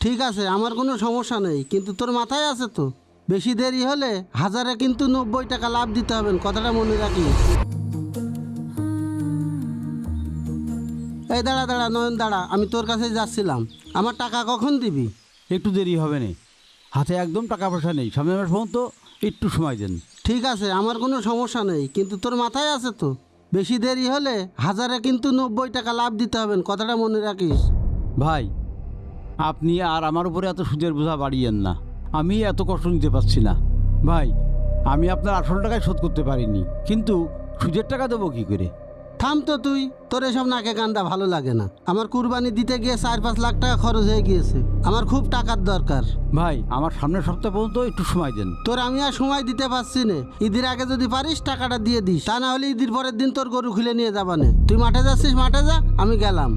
ঠিক আছে, আমার কোনো সমস্যা নেই, কিন্তু তোর মাথায় আছে তো বেশি দেরি হলে 1000-এ কিন্তু 90 টাকা লাভ দিতে হবে, কথাটা মনে রাখিস। এই দাঁড়া দাঁড়া নয়ন দাঁড়া, আমি তোর কাছে যাচ্ছিলাম। আমার টাকা কখন দিবি? একটু দেরি হবে না, হাতে একদম টাকা পয়সা নেই, সামনের মাস পর্যন্ত একটু সময় দেন। ঠিক আছে, আমার কোনো সমস্যা নেই, কিন্তু তোর মাথায় আছে তো বেশি দেরি হলে 1000-এ কিন্তু 90 টাকা লাভ দিতে হবে, কথাটা মনে রাখিস। ভাই, আপনি আর আমার উপরে এত সুদের বোঝা বাড়িয়েন না, আমি এত কষ্ট নিতে পারছি না। ভাই, আমি আপনার আসল টাকায় শোধ করতে পারিনি, কিন্তু সুদের টাকা দেবো কী করে? থাম তো তুই, তোর এসব নাকে কান্দা ভালো লাগে না। আমার কুরবানি দিতে গিয়ে 4-5 লাখ টাকা খরচ হয়ে গিয়েছে, আমার খুব টাকার দরকার। ভাই, আমার সামনের সপ্তাহ পর্যন্ত একটু সময় দেন। তোর আমি আর সময় দিতে পারছি না, ঈদের আগে যদি পারিস টাকাটা দিয়ে দিস, তা না হলে ঈদের পরের দিন তোর গরু খুলে নিয়ে যাবানে। তুই মাঠে যাচ্ছিস, মাঠে যা, আমি গেলাম।